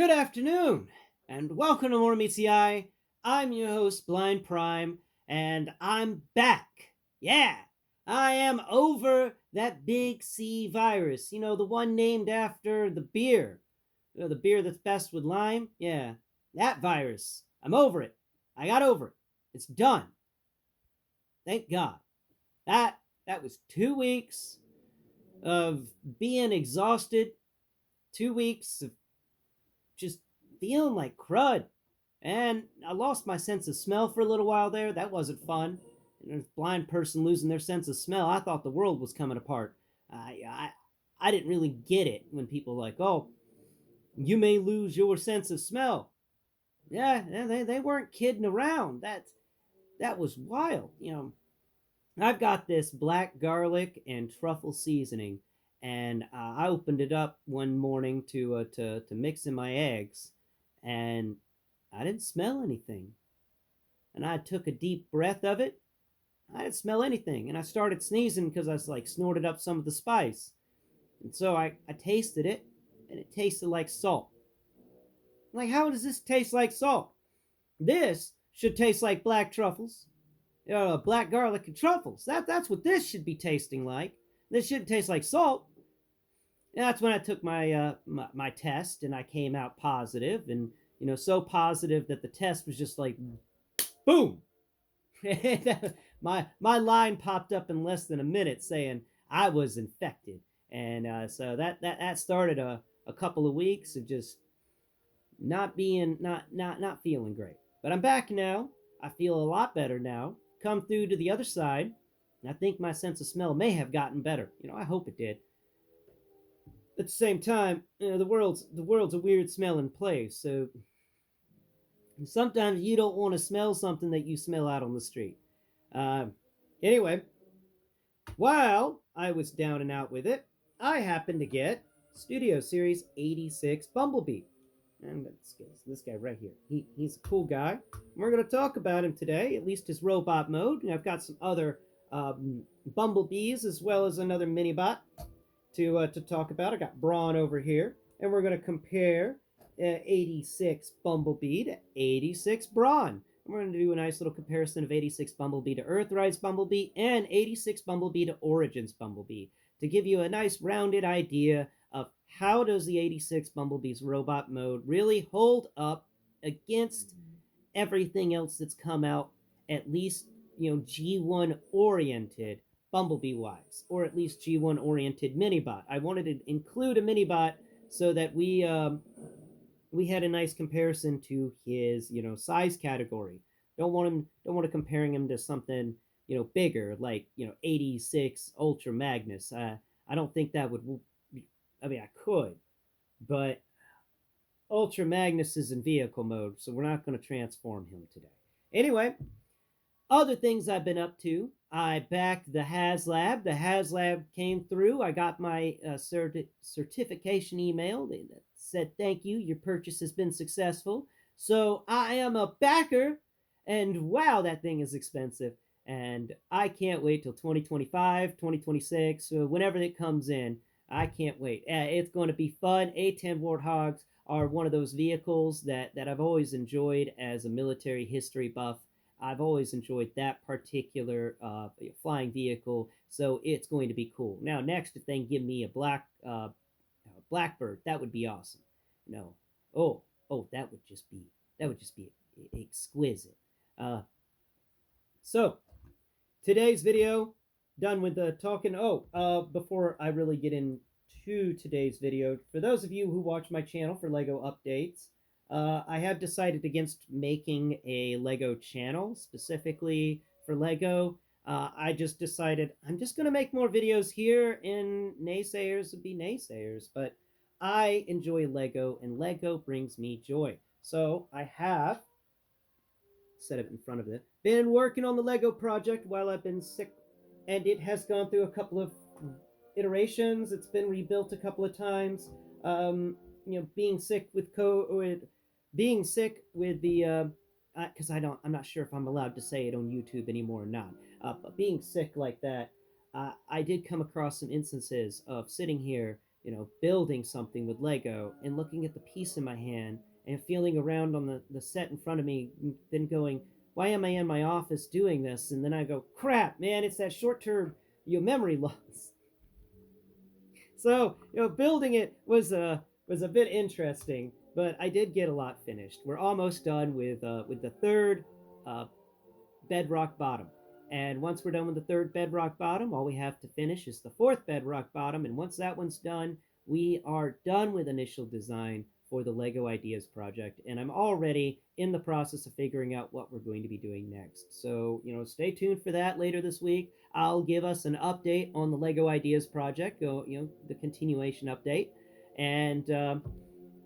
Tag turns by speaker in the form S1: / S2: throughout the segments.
S1: Good afternoon, and welcome to More Meets the Eye. I'm your host, Blind Prime, and I'm back. Yeah, I am over that big C virus. The one named after the beer. The beer that's best with lime. Yeah, that virus. I'm over it. I got over it. It's done. Thank God. That that was 2 weeks of being exhausted. 2 weeks of just feeling like crud. And I lost my sense of smell for a little while there. That wasn't fun. And a blind person losing their sense of smell, I thought the world was coming apart. I didn't really get it when people were like, oh, you may lose your sense of smell. Yeah, they weren't kidding around. That was wild. I've got this black garlic and truffle seasoning, and I opened it up one morning to mix in my eggs, and I didn't smell anything. And I took a deep breath of it. I didn't smell anything, and I started sneezing because I was like snorted up some of the spice. And so I tasted it, and it tasted like salt. I'm like, how does this taste like salt? This should taste like black truffles, black garlic and truffles. That's what this should be tasting like. This shouldn't taste like salt. And that's when I took my test, and I came out positive, and so positive that the test was just like boom. my line popped up in less than a minute saying I was infected, and so that started a couple of weeks of just not feeling great. But I'm back now. I feel a lot better now. Come through to the other side. I think my sense of smell may have gotten better. I hope it did. At the same time, the world's a weird smelling place. So sometimes you don't want to smell something that you smell out on the street. Uh, anyway, while I was down and out with it, I happened to get Studio Series 86 Bumblebee. And this guy right here. He's a cool guy. We're going to talk about him today, at least his robot mode. And I've got some other Bumblebees as well as another mini-bot to talk about. I got Braun over here. And we're going to compare 86 Bumblebee to 86 Braun. We're going to do a nice little comparison of 86 Bumblebee to Earthrise Bumblebee and 86 Bumblebee to Origins Bumblebee to give you a nice rounded idea of how does the 86 Bumblebee's robot mode really hold up against everything else that's come out, at least G1 oriented Bumblebee wise, or at least G1 oriented minibot. I wanted to include a minibot so that we had a nice comparison to his size category. Don't want to comparing him to something bigger like 86 Ultra Magnus. I don't think that would. I mean, I could, but Ultra Magnus is in vehicle mode, so we're not going to transform him today. Anyway, other things I've been up to. I backed the Haslab. The Haslab came through. I got my certification email that said, thank you, your purchase has been successful. So I am a backer, and wow, that thing is expensive. And I can't wait till 2025, 2026, whenever it comes in. I can't wait. It's going to be fun. A-10 Warthogs are one of those vehicles that I've always enjoyed as a military history buff. I've always enjoyed that particular flying vehicle, so it's going to be cool. Now, next, if they can give me a Blackbird, that would be awesome. No, oh, that would just be exquisite. So today's video, done with the talking. Before I really get into today's video, for those of you who watch my channel for Lego updates, I have decided against making a Lego channel specifically for Lego. I just decided I'm just going to make more videos here, and naysayers would be naysayers, but I enjoy Lego, and Lego brings me joy. So I have set it in front of it. Been working on the Lego project while I've been sick, and it has gone through a couple of iterations. It's been rebuilt a couple of times. Being sick with being sick with the because I'm not sure if I'm allowed to say it on YouTube anymore or not. But being sick like that, I did come across some instances of sitting here building something with Lego and looking at the piece in my hand and feeling around on the set in front of me, then going, why am I in my office doing this? And then I go, crap, man, it's that short-term memory loss. So building it was a bit interesting, but I did get a lot finished. We're almost done with the third uh, bedrock bottom. And once we're done with the third bedrock bottom, all we have to finish is the fourth bedrock bottom. And once that one's done, we are done with initial design for the Lego Ideas project. And I'm already in the process of figuring out what we're going to be doing next. So, stay tuned for that later this week. I'll give us an update on the Lego Ideas project, the continuation update. And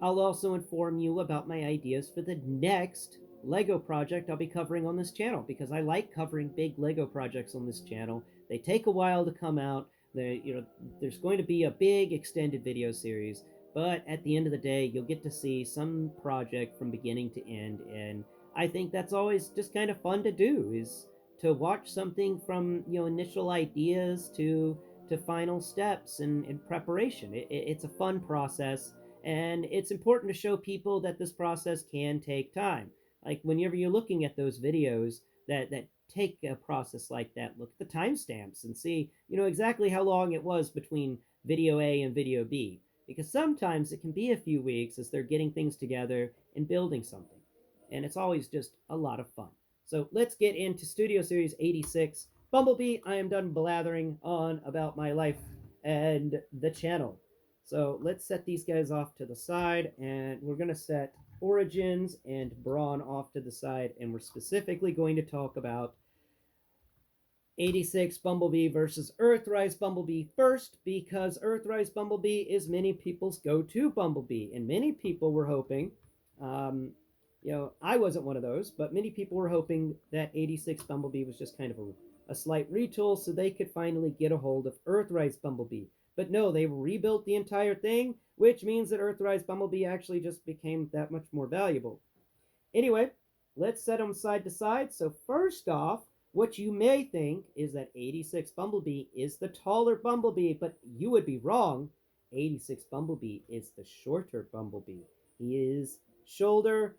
S1: I'll also inform you about my ideas for the next Lego project I'll be covering on this channel, because I like covering big Lego projects on this channel. They take a while to come out. There's going to be a big extended video series, but at the end of the day, you'll get to see some project from beginning to end, and I think that's always just kind of fun to do, is to watch something from initial ideas to final steps and preparation. It's a fun process, and it's important to show people that this process can take time. Like whenever you're looking at those videos that take a process like that, look at the timestamps and see exactly how long it was between video A and video B, because sometimes it can be a few weeks as they're getting things together and building something, and it's always just a lot of fun. So let's get into Studio Series 86 Bumblebee. I am done blathering on about my life and the channel. So let's set these guys off to the side, and we're going to set Origins and Brawn off to the side, and we're specifically going to talk about 86 Bumblebee versus Earthrise Bumblebee first, because Earthrise Bumblebee is many people's go-to Bumblebee, and many people were hoping, I wasn't one of those, but many people were hoping that 86 Bumblebee was just kind of a slight retool so they could finally get a hold of Earthrise Bumblebee. But no, they rebuilt the entire thing, which means that Earthrise Bumblebee actually just became that much more valuable. Anyway, let's set them side to side. So first off, what you may think is that 86 Bumblebee is the taller Bumblebee, but you would be wrong. 86 Bumblebee is the shorter Bumblebee. His shoulder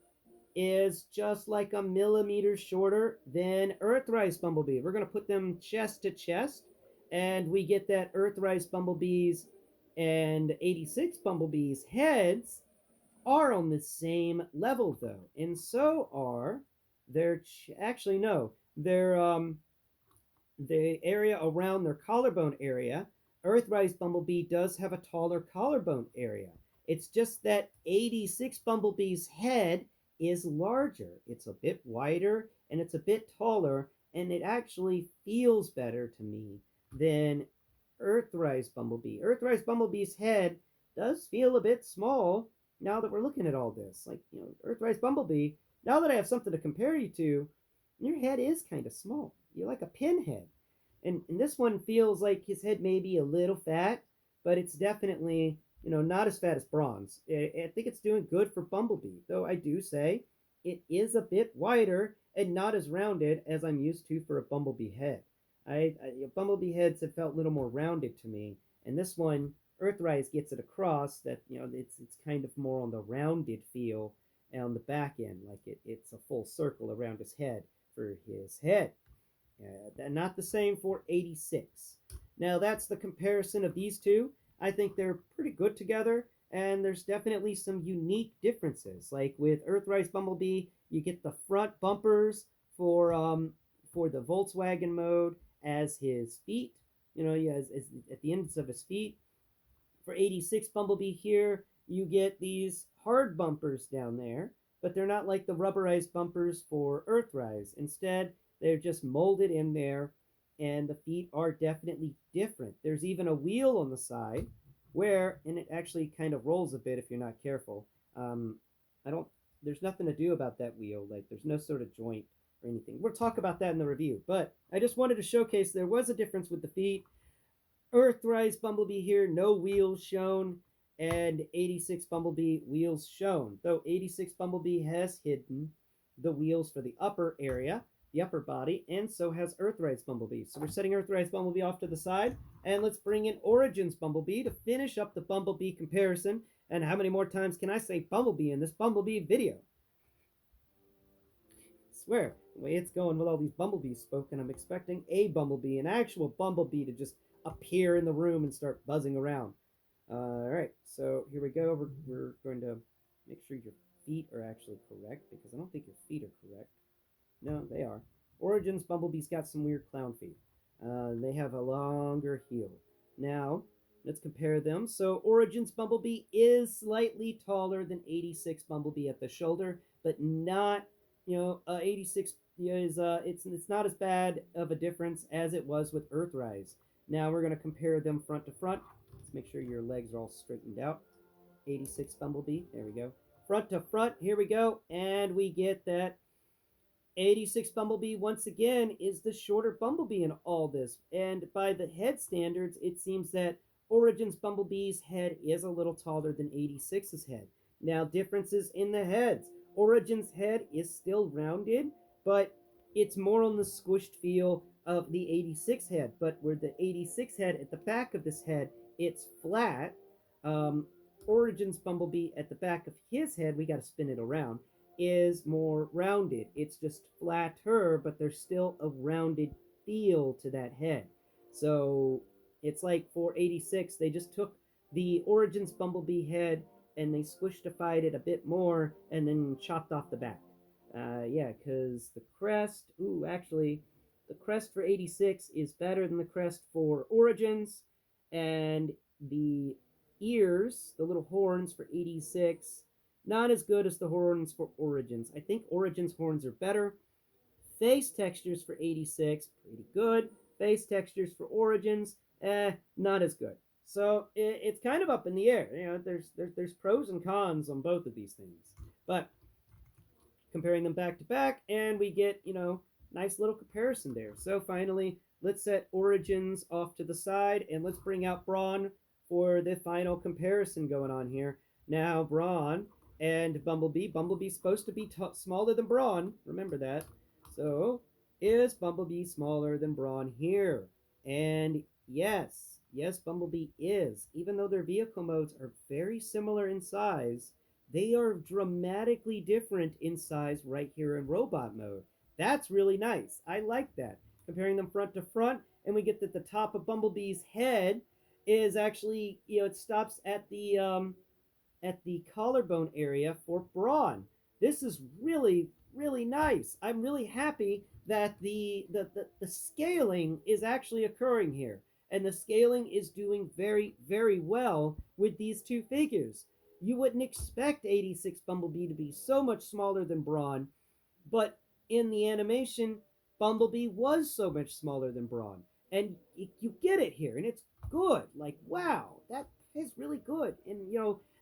S1: is just like a millimeter shorter than Earthrise Bumblebee. We're going to put them chest to chest, and we get that Earthrise Bumblebees and 86 Bumblebees heads are on the same level, though, and so are their actually no, their the area around their collarbone area. Earthrise Bumblebee does have a taller collarbone area. It's just that 86 Bumblebee's head is larger. It's a bit wider and it's a bit taller, and it actually feels better to me than Earthrise Bumblebee. Earthrise Bumblebee's head does feel a bit small now that we're looking at all this. Like, Earthrise Bumblebee, now that I have something to compare you to, your head is kind of small. You're like a pinhead. And this one feels like his head may be a little fat, but it's definitely, not as fat as Bronze. I think it's doing good for Bumblebee, though I do say it is a bit wider and not as rounded as I'm used to for a Bumblebee head. Bumblebee heads have felt a little more rounded to me, and this one, Earthrise gets it across that it's kind of more on the rounded feel on the back end, like it's a full circle around his head for his head. Not the same for 86. Now that's the comparison of these two. I think they're pretty good together, and there's definitely some unique differences. Like with Earthrise Bumblebee, you get the front bumpers for the Volkswagen mode as his feet. He has at the ends of his feet. For 86 Bumblebee here, you get these hard bumpers down there, but they're not like the rubberized bumpers for Earthrise. Instead, they're just molded in there, and the feet are definitely different. There's even a wheel on the side and it actually kind of rolls a bit if you're not careful. There's nothing to do about that wheel. Like, there's no sort of joint or anything. We'll talk about that in the review, but I just wanted to showcase there was a difference with the feet. Earthrise Bumblebee here, no wheels shown, and 86 Bumblebee wheels shown, though 86 Bumblebee has hidden the wheels for the upper area. the upper body, and so has Earthrise Bumblebee. So we're setting Earthrise Bumblebee off to the side, and let's bring in Origins Bumblebee to finish up the Bumblebee comparison. And how many more times can I say Bumblebee in this Bumblebee video? I swear, the way it's going with all these bumblebees spoken, I'm expecting a bumblebee, an actual bumblebee, to just appear in the room and start buzzing around. All right, so here we go. We're going to make sure your feet are actually correct, because I don't think your feet are correct. No, they are. Origins Bumblebee's got some weird clown feet. They have a longer heel. Now, let's compare them. So Origins Bumblebee is slightly taller than 86 Bumblebee at the shoulder, but not, 86 is it's not as bad of a difference as it was with Earthrise. Now we're going to compare them front to front. Let's make sure your legs are all straightened out. 86 Bumblebee, there we go. Front to front, here we go, and we get that 86 Bumblebee, once again, is the shorter Bumblebee in all this. And by the head standards, it seems that Origins Bumblebee's head is a little taller than 86's head. Now, differences in the heads. Origins' head is still rounded, but it's more on the squished feel of the 86 head. But where the 86 head, at the back of this head, it's flat. Origins Bumblebee, at the back of his head, we got to spin it around, is more rounded. It's just flatter, but there's still a rounded feel to that head. So it's like for 86, they just took the Origins Bumblebee head and they squishified it a bit more and then chopped off the back. Yeah, because the crest, actually, the crest for 86 is better than the crest for Origins, and the ears, the little horns for 86, not as good as the horns for Origins. I think Origins horns are better. Face textures for 86, pretty good. Face textures for Origins, not as good. So it's kind of up in the air. There's pros and cons on both of these things. But comparing them back to back, and we get, nice little comparison there. So finally, let's set Origins off to the side, and let's bring out Brawn for the final comparison going on here. Now, Brawn and Bumblebee. Bumblebee's supposed to be smaller than Brawn. Remember that. So, is Bumblebee smaller than Brawn here? And yes, Bumblebee is. Even though their vehicle modes are very similar in size, they are dramatically different in size right here in robot mode. That's really nice. I like that. Comparing them front to front, and we get that the top of Bumblebee's head is actually, it stops at the collarbone area for Brawn. This is really, really nice. I'm really happy that the scaling is actually occurring here. And the scaling is doing very, very well with these two figures. You wouldn't expect 86 Bumblebee to be so much smaller than Brawn, but in the animation, Bumblebee was so much smaller than Brawn. And you get it here, and it's good. Like, wow, that is really good. And,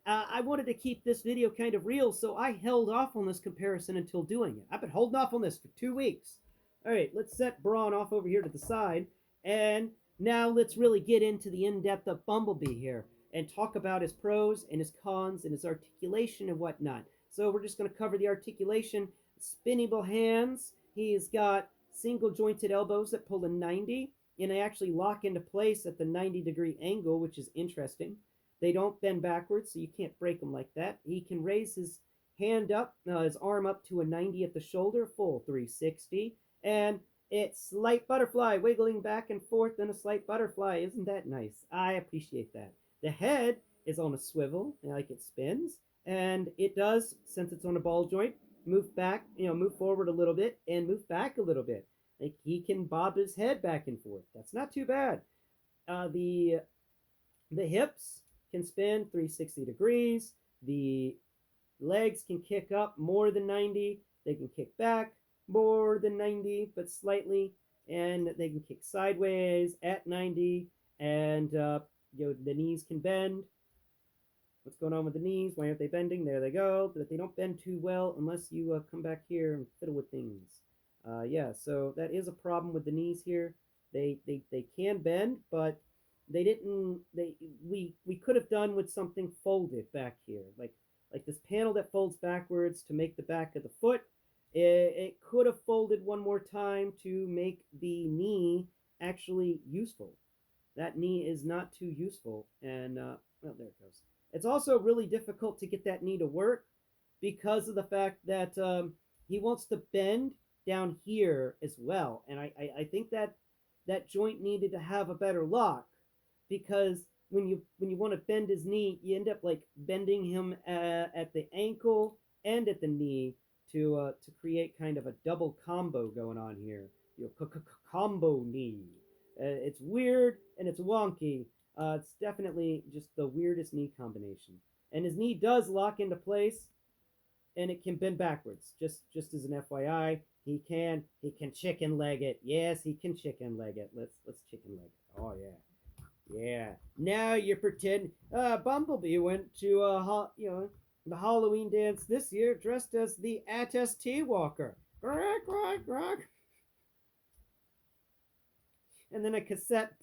S1: I wanted to keep this video kind of real, so I held off on this comparison until doing it. I've been holding off on this for 2 weeks. All right, let's set Brawn off over here to the side, and now let's really get into the in-depth of Bumblebee here and talk about his pros and his cons and his articulation and whatnot. So we're just going to cover the articulation. Spinnable hands. He's got single jointed elbows that pull a 90, and they actually lock into place at the 90-degree angle, which is interesting. They don't bend backwards, so you can't break them like that. He can raise his hand up, his arm up to a 90 at the shoulder, full 360. And it's slight butterfly, wiggling back and forth in a slight butterfly. Isn't that nice? I appreciate that. The head is on a swivel, like it spins. And it does, since it's on a ball joint, move back, move forward a little bit and move back a little bit. Like he can bob his head back and forth. That's not too bad. The hips can spin 360 degrees. The legs can kick up more than 90. They can kick back more than 90, but slightly. And they can kick sideways at 90. And, the knees can bend. What's going on with the knees? Why aren't they bending? There they go. But they don't bend too well unless you come back here and fiddle with things. Yeah, so that is a problem with the knees here. They can bend, but we could have done with something folded back here, like this panel that folds backwards to make the back of the foot It could have folded one more time to make the knee actually useful. That knee is not too useful, and well, there it goes. It's also really difficult to get that knee to work because of the fact that he wants to bend down here as well, and I think that that joint needed to have a better lock because when you want to bend his knee, you end up like bending him at the ankle and at the knee to create kind of a double combo going on here. You know, combo knee. It's weird and it's wonky. It's definitely just the weirdest knee combination. And his knee does lock into place, and it can bend backwards. Just as an FYI, he can chicken leg it. Yes, he can chicken leg it. Let's chicken leg it. Oh yeah, yeah. Now you're pretending. Bumblebee went to the Halloween dance this year dressed as the ATST Walker. Grok, grok, grok. And then a cassette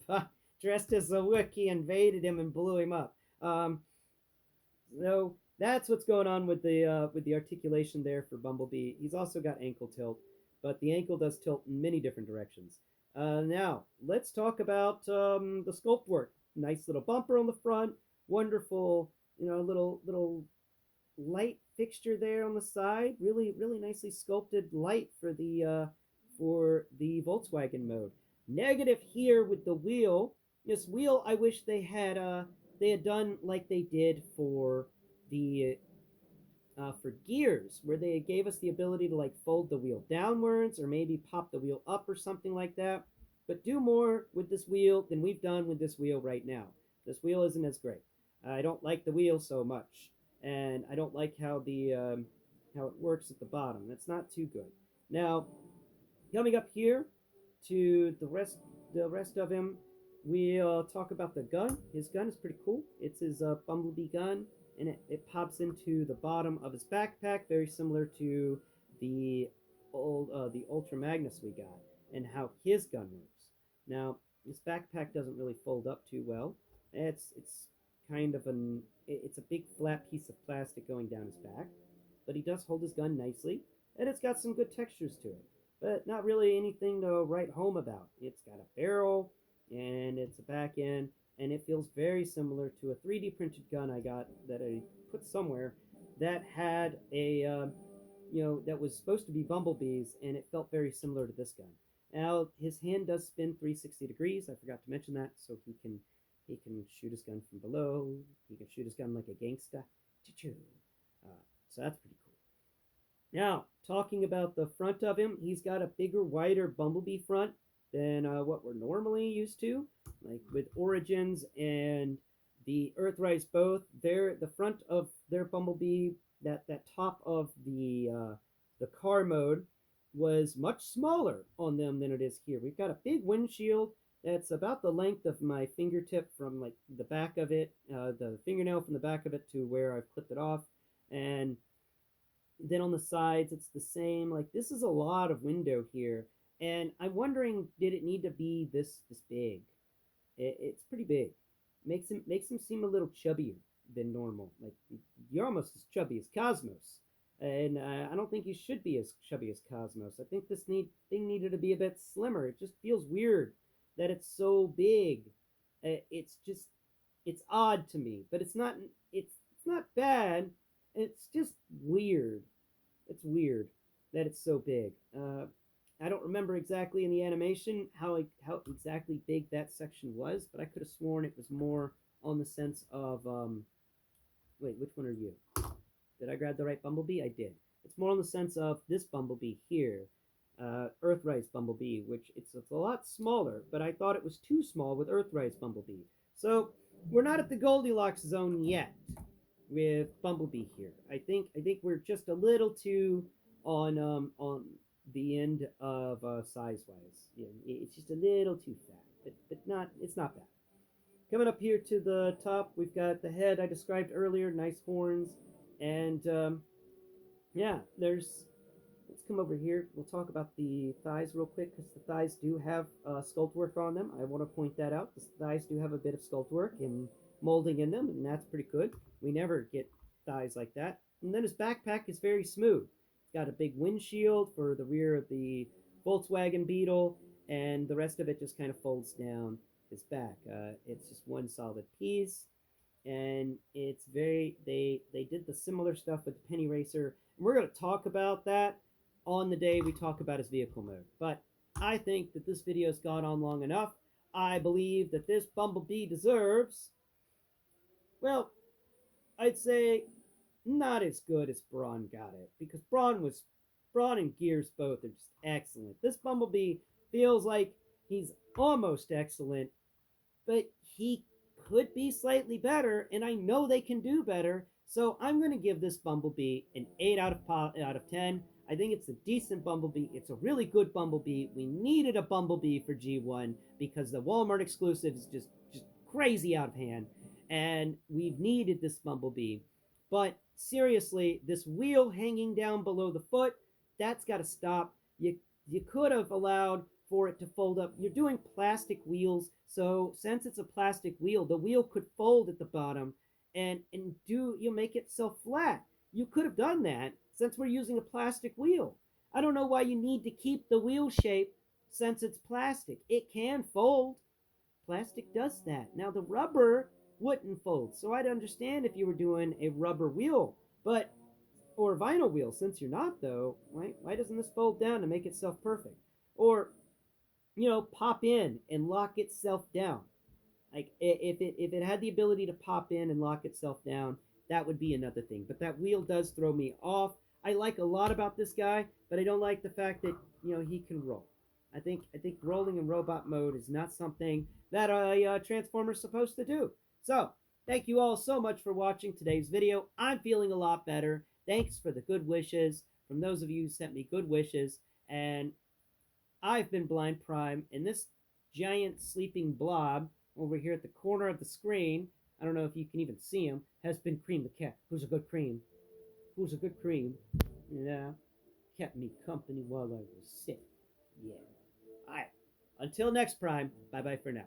S1: dressed as a Wookiee invaded him and blew him up. So that's what's going on with the articulation there for Bumblebee. He's also got ankle tilt, but the ankle does tilt in many different directions. Now let's talk about the sculpt work. Nice little bumper on the front, wonderful, little light fixture there on the side. Really nicely sculpted light for the Volkswagen mode. Negative here with the wheel. This wheel, I wish they had done like they did the for gears, where they gave us the ability to like fold the wheel downwards or maybe pop the wheel up or something like that. But do more with this wheel than we've done with this wheel right now. This wheel isn't as great. I don't like the wheel so much, and I don't like how it works at the bottom. That's not too good. Now, coming up here to the rest of him, we'll talk about the gun. His gun is pretty cool. It's his Bumblebee gun, and it pops into the bottom of his backpack, very similar to the the Ultra Magnus we got, and how his gun works. Now, his backpack doesn't really fold up too well. It's kind of it's a big flat piece of plastic going down his back, but he does hold his gun nicely, and it's got some good textures to it, but not really anything to write home about. It's got a barrel, and it's a back end, and it feels very similar to a 3D printed gun I got that I put somewhere that had that was supposed to be Bumblebee's, and it felt very similar to this gun. Now, his hand does spin 360 degrees. I forgot to mention that, so he can shoot his gun from below. He can shoot his gun like a gangsta. Choo-choo. So that's pretty cool. Now, talking about the front of him, he's got a bigger, wider Bumblebee front than what we're normally used to. Like with Origins and the Earthrise both, the front of their Bumblebee, that top of the car mode was much smaller on them than it is here. We've got a big windshield that's about the length of my fingertip from like the back of it, the fingernail from the back of it to where I've clipped it off, and then on the sides it's the same. Like this is a lot of window here, and I'm wondering, did it need to be this big? It's pretty big. Makes him seem a little chubbier than normal. Like you're almost as chubby as Cosmos, and I don't think you should be as chubby as Cosmos. I think this thing needed to be a bit slimmer. It just feels weird that it's so big. It's odd to me, but it's not bad. It's just weird. It's weird that it's so big. I don't remember exactly in the animation how exactly big that section was, but I could have sworn it was more on the sense of wait, which one are you? Did I grab the right Bumblebee? I did. It's more on the sense of this Bumblebee here, Earthrise Bumblebee, which it's a lot smaller, but I thought it was too small with Earthrise Bumblebee. So we're not at the Goldilocks zone yet with Bumblebee here. I think we're just a little too on the end of size wise. Yeah, it's just a little too fat, but it's not bad. Coming up here to the top, we've got the head I described earlier, nice horns, and yeah, let's come over here. We'll talk about the thighs real quick because the thighs do have sculpt work on them. I want to point that out. The thighs do have a bit of sculpt work and molding in them, and that's pretty good. We never get thighs like that. And then his backpack is very smooth. got a big windshield for the rear of the Volkswagen Beetle, and the rest of it just kind of folds down its back. It's just one solid piece, and it's very they did the similar stuff with the Penny Racer, and we're going to talk about that on the day we talk about his vehicle mode. But I think that this video's gone on long enough. I believe that this Bumblebee deserves, well, I'd say not as good as Braun got it, because Braun and Gears both are just excellent. This Bumblebee feels like he's almost excellent, but he could be slightly better, and I know they can do better. So I'm going to give this Bumblebee an 8 out of 10. I think it's a decent Bumblebee. It's a really good Bumblebee. We needed a Bumblebee for G1 because the Walmart exclusive is just crazy out of hand, and we've needed this Bumblebee. But seriously, this wheel hanging down below the foot, that's got to stop. You could have allowed for it to fold up. You're doing plastic wheels, so since it's a plastic wheel, the wheel could fold at the bottom and do you make it so flat. You could have done that since we're using a plastic wheel. I don't know why you need to keep the wheel shape since it's plastic. It can fold. Plastic does that. Now the rubber wouldn't fold, so I'd understand if you were doing a rubber wheel, but or a vinyl wheel. Since you're not, though, why doesn't this fold down to make itself perfect? Or pop in and lock itself down. Like if it had the ability to pop in and lock itself down, that would be another thing. But that wheel does throw me off. I like a lot about this guy, but I don't like the fact that he can roll. I think rolling in robot mode is not something that a transformer is supposed to do. So thank you all so much for watching today's video. I'm feeling a lot better. Thanks for the good wishes from those of you who sent me good wishes. And I've been Blind Prime, and this giant sleeping blob over here at the corner of the screen, I don't know if you can even see him, has been Cream the Cat. Who's a good cream? Who's a good cream? Yeah, kept me company while I was sick. Yeah. Alright, until next Prime, bye-bye for now.